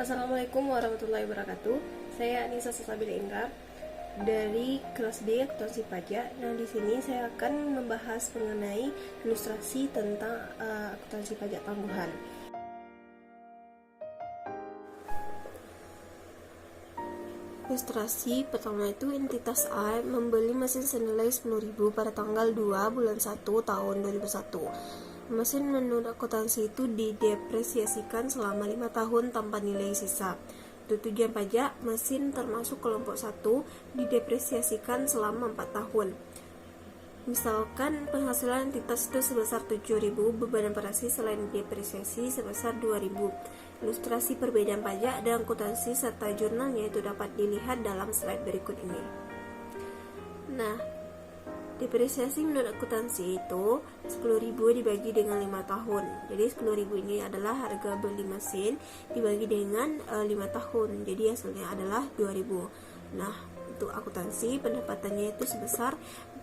Assalamualaikum warahmatullahi wabarakatuh. Saya Anissa Salsabila Indra dari kelas D akuntansi pajak. Nah, di sini saya akan membahas mengenai ilustrasi tentang akuntansi pajak tangguhan. Ilustrasi pertama itu entitas A membeli mesin senilai 10.000 pada tanggal 2 bulan 1 tahun 2001. Mesin menurut akuntansi itu didepresiasikan selama 5 tahun tanpa nilai sisa. Untuk tujuan pajak, mesin termasuk kelompok 1 didepresiasikan selama 4 tahun. Misalkan penghasilan entitas itu sebesar 7.000, beban operasi selain depresiasi sebesar 2.000. Ilustrasi perbedaan pajak dan akuntansi serta jurnalnya itu dapat dilihat dalam slide berikut ini. Nah, depresiasi menurut akuntansi itu 10.000 dibagi dengan 5 tahun. Jadi 10.000 ini adalah harga beli mesin dibagi dengan 5 tahun. Jadi hasilnya adalah 2.000. Nah, untuk akuntansi pendapatannya itu sebesar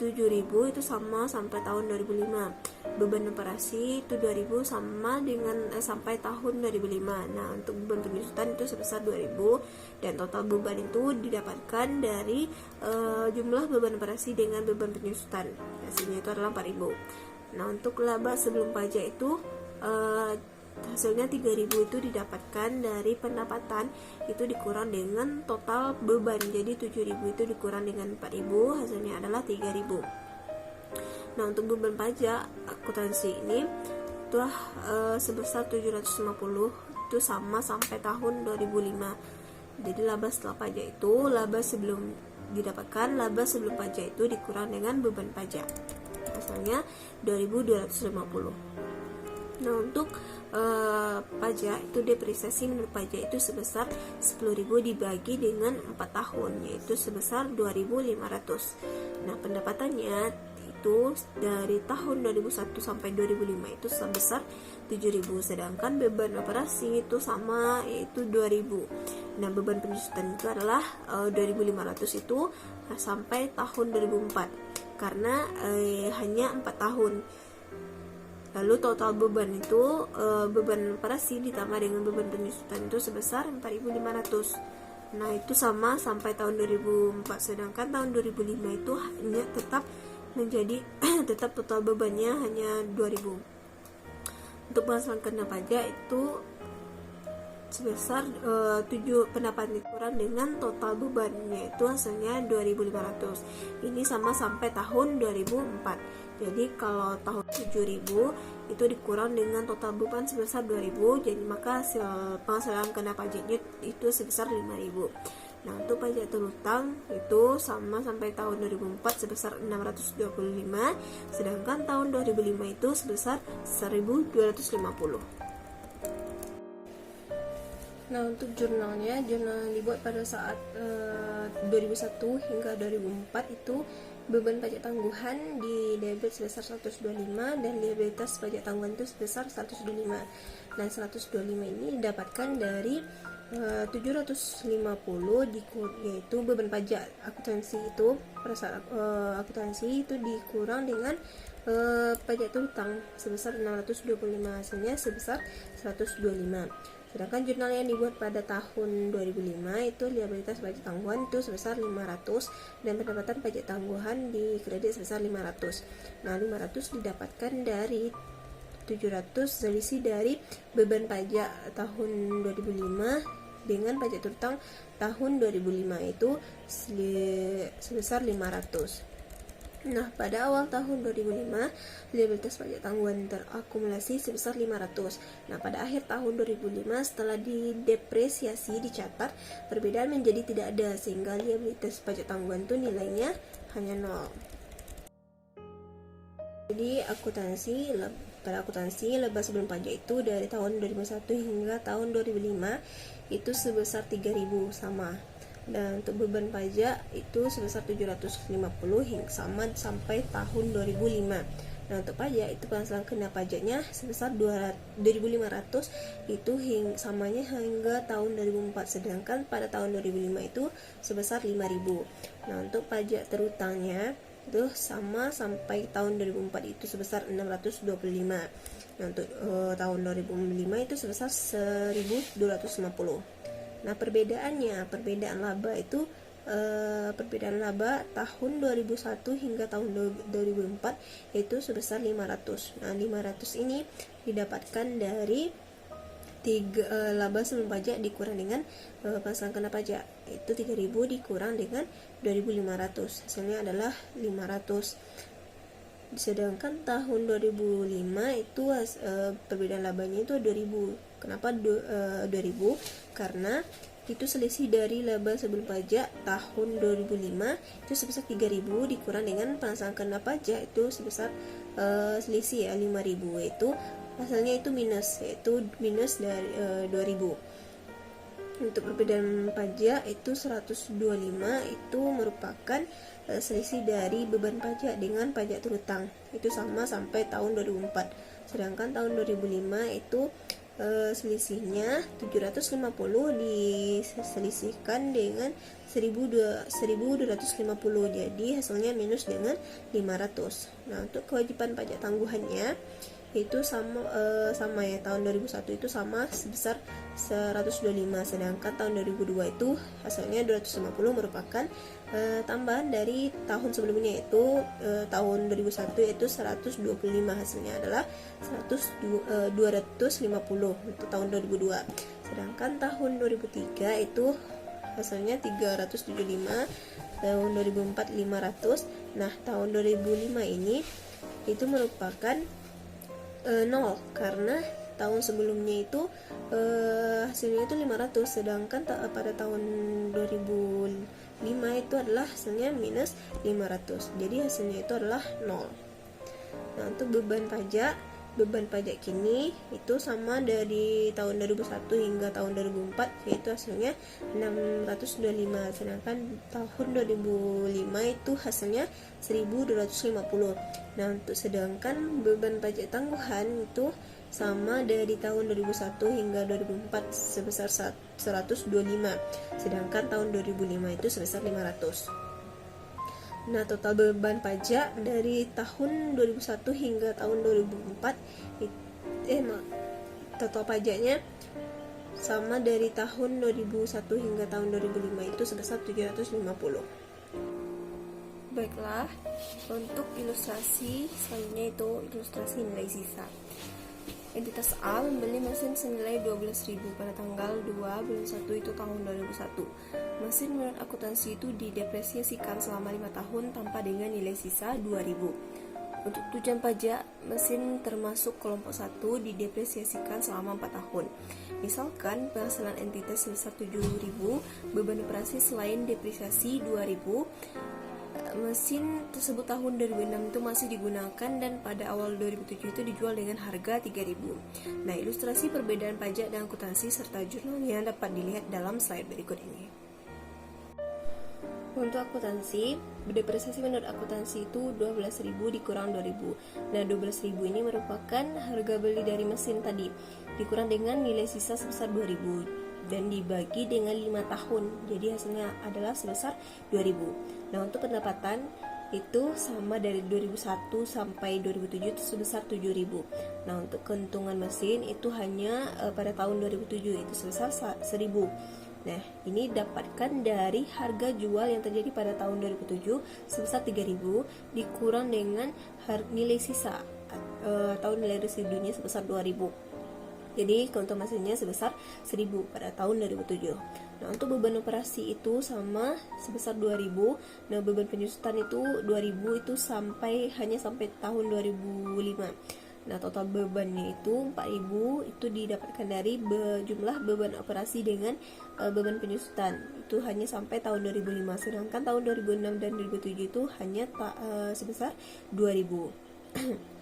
7.000 itu sama sampai tahun 2005. Beban operasi itu 2.000 sama dengan sampai tahun 2005. Nah, untuk beban penyusutan itu sebesar 2.000 dan total beban itu didapatkan dari jumlah beban operasi dengan beban penyusutan. Hasilnya itu adalah 4.000. Nah, untuk laba sebelum pajak itu hasilnya 3.000 itu didapatkan dari pendapatan itu dikurang dengan total beban. Jadi 7.000 itu dikurang dengan 4.000, hasilnya adalah 3.000. Nah, untuk beban pajak akuntansi ini itu sebesar 750 itu sama sampai tahun 2005. Jadi laba setelah pajak itu laba sebelum didapatkan, laba sebelum pajak itu dikurang dengan beban pajak. Hasilnya 2.250. Nah, untuk pajak itu depresiasi menurut pajak itu sebesar 10.000 dibagi dengan 4 tahun, yaitu sebesar 2.500. Nah, pendapatannya itu dari tahun 2001 sampai 2005 itu sebesar 7.000, sedangkan beban operasi itu sama, yaitu 2.000. Nah, beban penyusutan itu adalah 2.500 itu sampai tahun 2004 karena hanya 4 tahun. Lalu total beban itu beban operasi ditambah dengan beban penyusutan itu sebesar 4.500. Nah, itu sama sampai tahun 2004, sedangkan tahun 2005 itu hanya tetap menjadi tetap total bebannya hanya 2.000. Untuk penghasilan kena pajak itu sebesar 7 pendapatan dikurang dengan total beban, yaitu hasilnya 2.500. Ini sama sampai tahun 2004. Jadi kalau tahun 7.000 itu dikurang dengan total beban sebesar 2.000, jadi maka hasil penghasilan kena pajaknya itu sebesar 5.000. Nah, untuk pajak terutang itu sama sampai tahun 2004 sebesar 625, sedangkan tahun 2005 itu sebesar 1.250. Nah, untuk jurnal yang dibuat pada saat 2001 hingga 2004 itu beban pajak tangguhan di debit sebesar 125 dan liabilitas pajak tangguhan itu sebesar 125. Nah, 125 ini didapatkan dari 750 yaitu beban pajak akuntansi itu pada saat akuntansi itu dikurang dengan pajak terutang sebesar 625, hasilnya sebesar 125. Sedangkan jurnal yang dibuat pada tahun 2005 itu liabilitas pajak tangguhan itu sebesar 500 dan pendapatan pajak tangguhan di kredit sebesar 500. Nah, 500 didapatkan dari 700 selisih dari beban pajak tahun 2005 dengan pajak terutang tahun 2005 itu sebesar 500. Nah, pada awal tahun 2005 liabilitas pajak tangguhan terakumulasi sebesar 500. Nah, pada akhir tahun 2005 setelah didepresiasi dicatat perbedaan menjadi tidak ada sehingga liabilitas pajak tangguhan itu nilainya hanya 0. Jadi pada akuntansi laba sebelum pajak itu dari tahun 2001 hingga tahun 2005 itu sebesar 3.000 sama. Dan untuk beban pajak itu sebesar 750 hingga sama sampai tahun 2005. Nah, untuk pajak itu penghasilan kena pajaknya sebesar 2.500 itu samanya hingga tahun 2004, sedangkan pada tahun 2005 itu sebesar 5.000. Nah, untuk pajak terutangnya itu sama sampai tahun 2004 itu sebesar 625. Nah, untuk tahun 2005 itu sebesar 1.250. Nah, perbedaan laba itu perbedaan laba tahun 2001 hingga tahun 2004 itu sebesar 500. Nah, 500 ini didapatkan dari laba sebelum pajak dikurang dengan penghasilan kena pajak, itu 3.000 dikurang dengan 2.500, hasilnya adalah 500. Sedangkan tahun 2005 itu perbedaan labanya itu 2.000. Kenapa 2.000? Karena itu selisih dari laba sebelum pajak tahun 2005 itu sebesar 3.000 dikurang dengan penghasilan kena pajak itu sebesar selisih 5.000, itu hasilnya itu minus dari 2.000. Untuk perbedaan pajak itu 125 itu merupakan selisih dari beban pajak dengan pajak terhutang, itu sama sampai tahun 2004. Sedangkan tahun 2005 itu selisihnya 750 diselisihkan dengan 1.250, jadi hasilnya minus dengan 500. Nah, untuk kewajiban pajak tangguhannya itu sama ya, tahun 2001 itu sama sebesar 125, sedangkan tahun 2002 itu hasilnya 250 merupakan tambahan dari tahun sebelumnya, yaitu tahun 2001 yaitu 125, hasilnya adalah 250 untuk tahun 2002. Sedangkan tahun 2003 itu hasilnya 375, tahun 2004 500. Nah, tahun 2005 ini itu merupakan 0 karena tahun sebelumnya itu hasilnya itu 500, sedangkan pada tahun 2005 itu adalah hasilnya minus 500, jadi hasilnya itu adalah 0. Nah, untuk beban pajak kini itu sama dari tahun 2001 hingga tahun 2004, yaitu hasilnya 625, sedangkan tahun 2005 itu hasilnya 1.250. Nah, untuk sedangkan beban pajak tangguhan itu sama dari tahun 2001 hingga 2004 sebesar 125, sedangkan tahun 2005 itu sebesar 500. Nah, total beban pajak dari tahun 2001 hingga tahun 2004 total pajaknya sama dari tahun 2001 hingga tahun 2005 itu sebesar 750. Baiklah, untuk ilustrasi selanjutnya itu ilustrasi nilai sisa. Entitas A membeli mesin senilai 12.000 pada tanggal 2 bulan 1 itu tahun 2001. Mesin menurut akuntansi itu didepresiasikan selama 5 tahun tanpa dengan nilai sisa 2.000. Untuk tujuan pajak, mesin termasuk kelompok 1 didepresiasikan selama 4 tahun. Misalkan penghasilan entitas sebesar 7.000, beban operasi selain depresiasi 2.000. Mesin tersebut tahun 2006 itu masih digunakan dan pada awal 2007 itu dijual dengan harga 3.000. Nah, ilustrasi perbedaan pajak dan akuntansi serta jurnalnya dapat dilihat dalam slide berikut ini. Untuk akuntansi, depresiasi menurut akuntansi itu 12.000 dikurang 2.000. Nah, 12.000 ini merupakan harga beli dari mesin tadi, dikurang dengan nilai sisa sebesar 2.000 dan dibagi dengan 5 tahun, jadi hasilnya adalah sebesar 2.000. Nah, untuk pendapatan itu sama dari 2001 sampai 2007 itu sebesar 7.000. Nah, untuk keuntungan mesin itu hanya pada tahun 2007 itu sebesar 1.000. Nah, ini dapatkan dari harga jual yang terjadi pada tahun 2007 sebesar 3.000 dikurang dengan nilai sisa atau nilai residunya sebesar 2.000. Jadi keuntungan mesinnya sebesar 1.000 pada tahun 2007. Nah, untuk beban operasi itu sama sebesar 2.000. Nah, beban penyusutan itu 2.000 itu hanya sampai tahun 2005. Nah, total bebannya itu 4.000 itu didapatkan dari jumlah beban operasi dengan beban penyusutan. Itu hanya sampai tahun 2005. Sedangkan tahun 2006 dan 2007 itu hanya sebesar 2.000.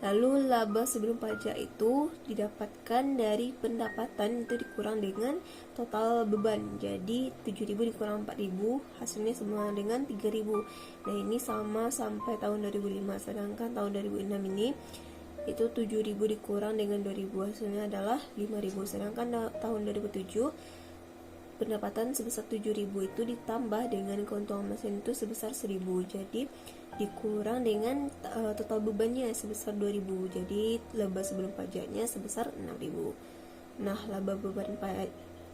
Lalu laba sebelum pajak itu didapatkan dari pendapatan itu dikurang dengan total beban. Jadi 7.000 dikurang 4.000 hasilnya sama dengan 3.000. Nah, ini sama sampai tahun 2005. Sedangkan tahun 2006 ini itu 7.000 dikurang dengan 2.000 hasilnya adalah 5.000. Sedangkan tahun 2007 pendapatan sebesar 7.000 itu ditambah dengan keuntungan mesin itu sebesar 1.000. Jadi dikurang dengan total bebannya sebesar 2.000. Jadi laba sebelum pajaknya sebesar 6.000. Nah, laba beban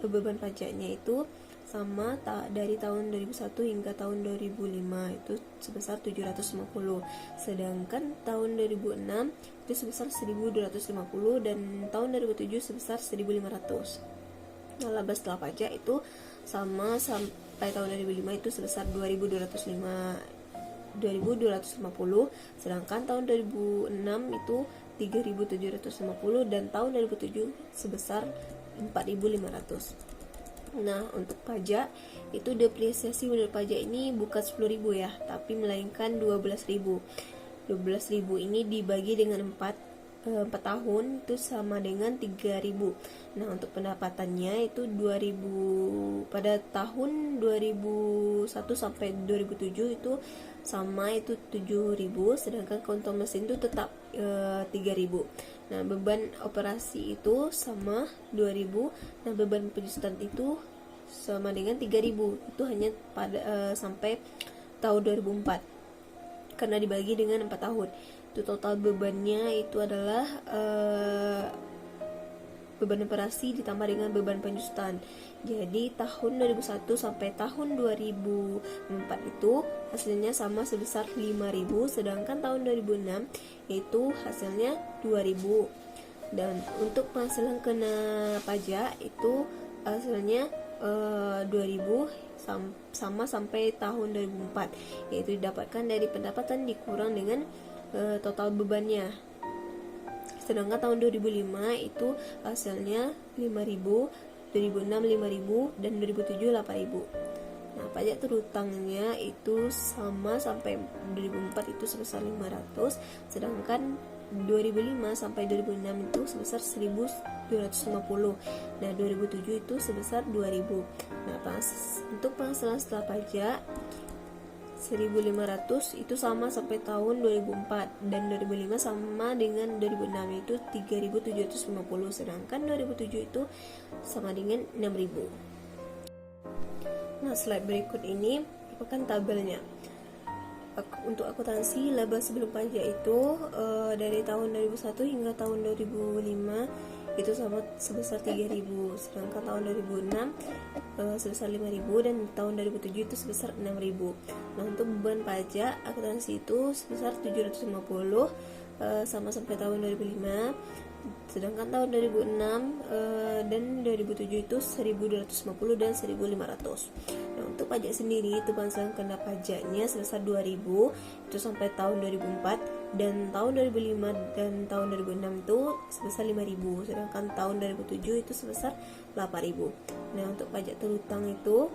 beban pajaknya itu sama dari tahun 2001 hingga tahun 2005 itu sebesar 750. Sedangkan tahun 2006 itu sebesar 1250 dan tahun 2007 sebesar 1500. Nah, laba setelah pajak itu sama sampai tahun 2005 itu sebesar 2250, sedangkan tahun 2006 itu 3750 dan tahun 2007 sebesar 4500. Nah, untuk pajak itu depresiasi menurut pajak ini bukan 10.000 ya, tapi melainkan 12.000. 12.000 ini dibagi dengan 4 tahun itu sama dengan 3.000. Nah, untuk pendapatannya itu 2000 pada tahun 2001 sampai 2007 itu sama itu 7.000, sedangkan keuntungan mesin itu tetap 3.000. Nah, beban operasi itu sama 2.000. Nah, beban penjusutan itu sama dengan 3.000. Itu hanya pada sampai tahun 2004. Karena dibagi dengan 4 tahun. Itu total bebannya itu adalah beban operasi ditambah dengan beban penjusutan. Jadi tahun 2001 sampai tahun 2004 itu hasilnya sama sebesar 5.000, sedangkan tahun 2006 itu hasilnya 2.000. Dan untuk penghasilan kena pajak itu hasilnya 2.000 sama sampai tahun 2004, yaitu didapatkan dari pendapatan dikurang dengan total bebannya. Sedangkan tahun 2005 itu hasilnya 5.000, 2006 5.000 dan 2007 8.000. Nah, pajak terhutangnya itu sama sampai 2004 itu sebesar 500, sedangkan 2005 sampai 2006 itu sebesar 1.250. Nah, 2007 itu sebesar 2.000. Nah, untuk penghasilan setelah pajak 1.500 itu sama sampai tahun 2004 dan 2005 sama dengan 2006 itu 3.750, sedangkan 2007 itu sama dengan 6.000. Nah, slide berikut ini merupakan tabelnya. Untuk akuntansi laba sebelum pajak itu dari tahun 2001 hingga tahun 2005 itu sama sebesar 3.000, sedangkan tahun 2006 sebesar 5.000 dan tahun 2007 itu sebesar 6.000. Nah, untuk beban pajak akuntansi itu sebesar 750 sama sampai tahun 2005, sedangkan tahun 2006 dan 2007 itu 1.250 dan 1.500. Nah, untuk pajak sendiri itu penghasilan kena pajaknya sebesar 2.000 itu sampai tahun 2004, dan tahun 2005 dan tahun 2006 itu sebesar 5.000, sedangkan tahun 2007 itu sebesar 8.000. Nah, untuk pajak terhutang itu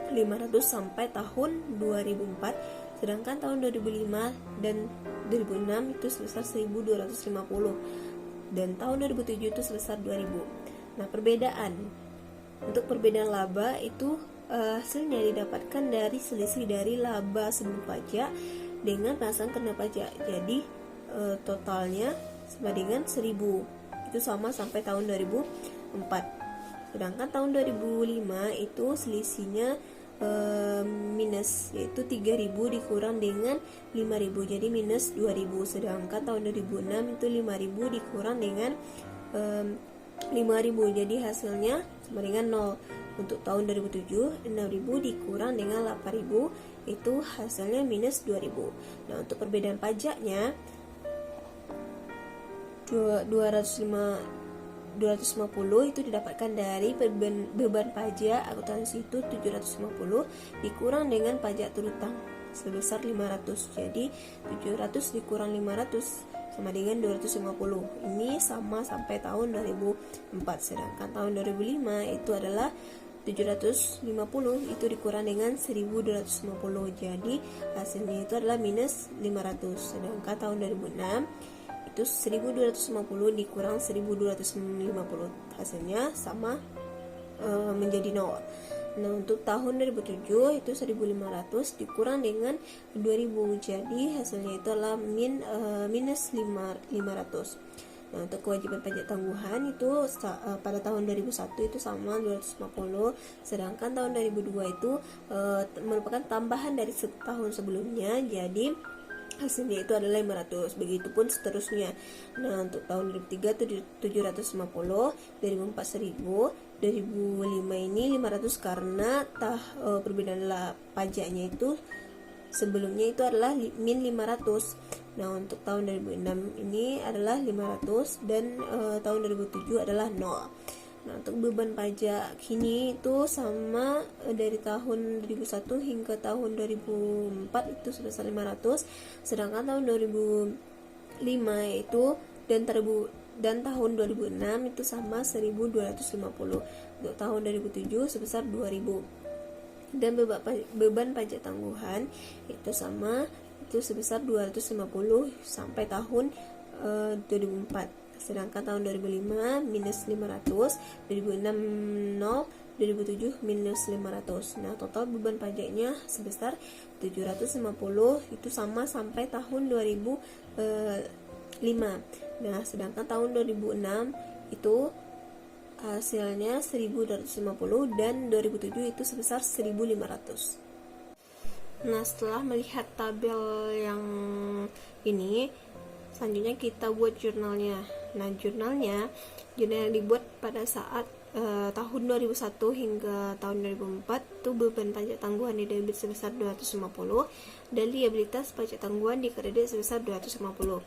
500 sampai tahun 2004, sedangkan tahun 2005 dan 2006 itu sebesar 1.250 dan tahun 2007 itu sebesar 2.000. Nah, untuk perbedaan laba itu hasilnya didapatkan dari selisih dari laba sebelum pajak dengan penghasilan kena pajak. Jadi totalnya sama dengan 1.000. Itu sama sampai tahun 2004. Sedangkan tahun 2005 itu selisihnya minus, yaitu 3.000 dikurang dengan 5.000, jadi minus 2.000. Sedangkan tahun 2006 itu 5.000 dikurang dengan 5.000, jadi hasilnya sama dengan 0. Untuk tahun 2007 6.000 dikurang dengan 8.000 itu hasilnya minus 2.000. Nah, untuk perbedaan pajaknya 250 itu didapatkan dari beban pajak akuntansi itu 750 dikurang dengan pajak terhutang sebesar 500. Jadi 700 dikurang 500 sama dengan 250. Ini sama sampai tahun 2004. Sedangkan tahun 2005 itu adalah 750 itu dikurang dengan 1.250. Jadi hasilnya itu adalah minus 500. Sedangkan tahun 2006 itu 1.250 dikurang 1.250, hasilnya sama menjadi 0. Nah, untuk tahun 2007 itu 1.500 dikurang dengan 2.000, jadi hasilnya itu adalah minus 500. Nah, untuk kewajiban pajak tangguhan itu pada tahun 2001 itu sama 250, sedangkan tahun 2002 itu merupakan tambahan dari setahun sebelumnya, jadi hasilnya itu adalah 500, begitupun seterusnya. Nah, untuk tahun 2003 750, 2004 1000, 2005 ini 500 karena perbedaan pajaknya itu sebelumnya itu adalah min 500. Nah, untuk tahun 2006 ini adalah 500 dan tahun 2007 adalah 0. Nah, untuk beban pajak kini itu sama dari tahun 2001 hingga tahun 2004 itu sebesar 500, sedangkan tahun 2005 itu dan tahun 2006 itu sama 1250. Untuk tahun 2007 sebesar 2000. Dan beban pajak tangguhan itu sama, itu sebesar 250 sampai tahun 2004. Sedangkan tahun 2005 minus 500, 2006 0, 2007 minus 500. Nah, total beban pajaknya sebesar 750, itu sama sampai tahun 2005. Nah, sedangkan tahun 2006 itu hasilnya 1250 dan 2007 itu sebesar 1500. Nah, setelah melihat tabel yang ini, selanjutnya kita buat jurnalnya. Nah, jurnal yang dibuat pada saat tahun 2001 hingga tahun 2004 itu beban pajak tangguhan di debit sebesar 250 dan liabilitas pajak tangguhan di kredit sebesar 250.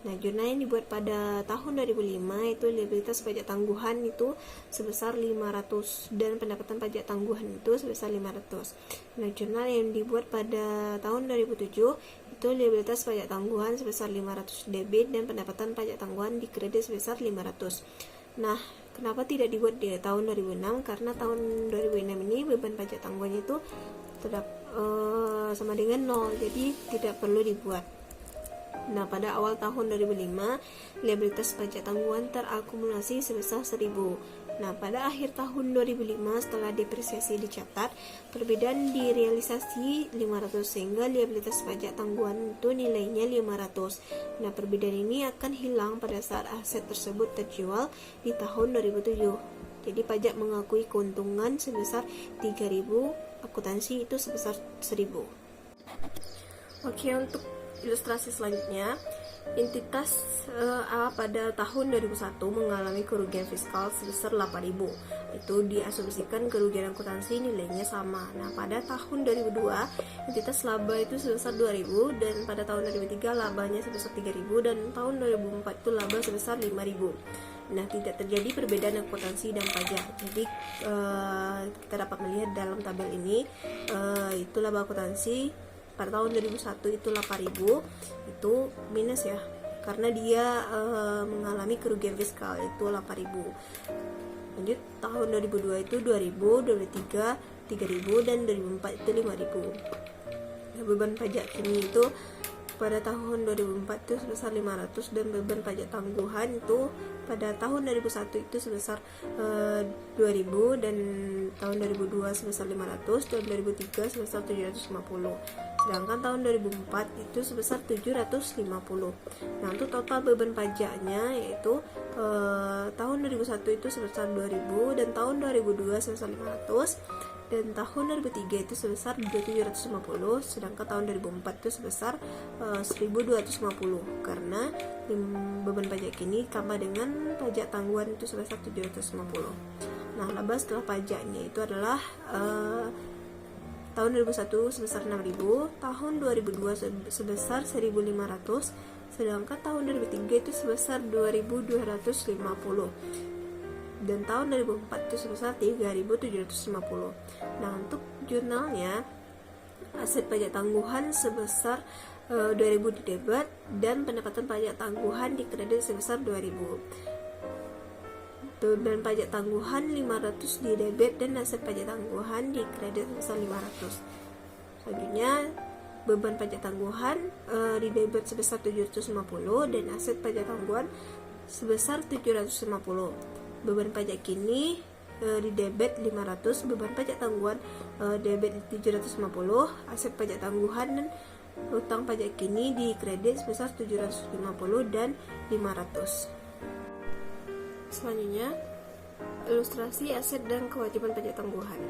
Nah, jurnal yang dibuat pada tahun 2005 itu liabilitas pajak tangguhan itu sebesar 500 dan pendapatan pajak tangguhan itu sebesar 500. Nah, jurnal yang dibuat pada tahun 2007 itu liabilitas pajak tangguhan sebesar 500 debit dan pendapatan pajak tangguhan di kredit sebesar 500. Nah, kenapa tidak dibuat di tahun 2006? Karena tahun 2006 ini beban pajak tangguhannya itu tetap sama dengan 0, jadi tidak perlu dibuat. Nah, pada awal tahun 2005, liabilitas pajak tangguhan terakumulasi sebesar 1000. Nah, pada akhir tahun 2005 setelah depresiasi dicatat, perbedaan di realisasi 500 sehingga liabilitas pajak tangguhan itu nilainya 500. Nah, perbedaan ini akan hilang pada saat aset tersebut terjual di tahun 2007. Jadi pajak mengakui keuntungan sebesar 3000, akuntansi itu sebesar 1000. Oke, untuk ilustrasi selanjutnya, entitas A pada tahun 2001 mengalami kerugian fiskal sebesar 8.000. Itu diasumsikan kerugian akuntansi nilainya sama. Nah, pada tahun 2002 entitas laba itu sebesar 2.000 dan pada tahun 2003 labanya sebesar 3.000 dan tahun 2004 itu laba sebesar 5.000. Nah, tidak terjadi perbedaan akuntansi dan pajak. Jadi kita dapat melihat dalam tabel ini itu laba akuntansi pada tahun 2001 itu 8.000, itu minus ya, karena dia mengalami kerugian fiskal itu 8.000. Lanjut, tahun 2002 itu 2.000, 2003 3.000 dan 2004 itu 5.000. Nah, beban pajak kini itu pada tahun 2004 itu sebesar 500 dan beban pajak tangguhan itu pada tahun 2001 itu sebesar 2.000 dan tahun 2002 sebesar 500 dan 2003 sebesar 750. Sedangkan tahun 2004 itu sebesar 750. Nah, untuk total beban pajaknya yaitu tahun 2001 itu sebesar 2.000 dan tahun 2002 sebesar 500 dan tahun 2003 itu sebesar 750, sedangkan tahun 2004 itu sebesar 1.250 karena beban pajak ini sama dengan pajak tangguhan itu sebesar 750. Nah, laba setelah pajaknya itu adalah tahun 2001 sebesar 6.000, tahun 2002 sebesar 1.500, sedangkan tahun 2003 itu sebesar 2.250. Dan tahun 2004 itu sebesar 3.750. Nah, untuk jurnalnya aset pajak tangguhan sebesar 2.000 di debit dan pendapatan pajak tangguhan di kredit sebesar 2.000. Beban pajak tangguhan 500 di debit dan aset pajak tangguhan di kredit sebesar 500. Selanjutnya beban pajak tangguhan di debit sebesar 750 dan aset pajak tangguhan sebesar 750. Beban pajak kini di debit 500, beban pajak tangguhan debit 750, aset pajak tangguhan dan utang pajak kini di kredit sebesar 750 dan 500. Selanjutnya, ilustrasi aset dan kewajiban pajak tangguhan.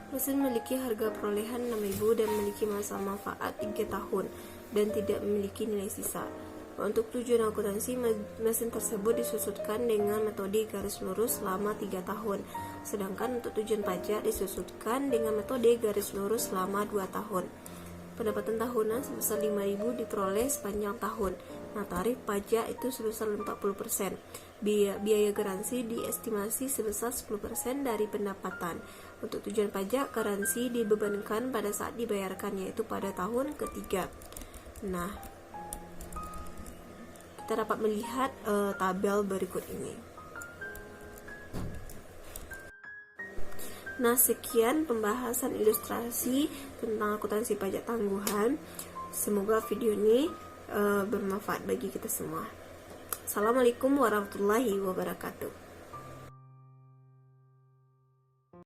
Mesin memiliki harga perolehan 6.000 dan memiliki masa manfaat 3 tahun. dan tidak memiliki nilai sisa. Untuk tujuan akuntansi, mesin tersebut disusutkan dengan metode garis lurus selama 3 tahun. Sedangkan untuk tujuan pajak disusutkan dengan metode garis lurus selama 2 tahun. Pendapatan tahunan sebesar 5.000 diperoleh sepanjang tahun. Nah, tarif pajak itu sebesar 40%. Biaya garansi diestimasi sebesar 10% dari pendapatan. Untuk tujuan pajak, garansi dibebankan pada saat dibayarkan, yaitu pada tahun ketiga. Nah, kita dapat melihat tabel berikut ini. Nah, sekian pembahasan ilustrasi tentang akuntansi pajak tangguhan. Semoga video ini bermanfaat bagi kita semua. Assalamualaikum warahmatullahi wabarakatuh.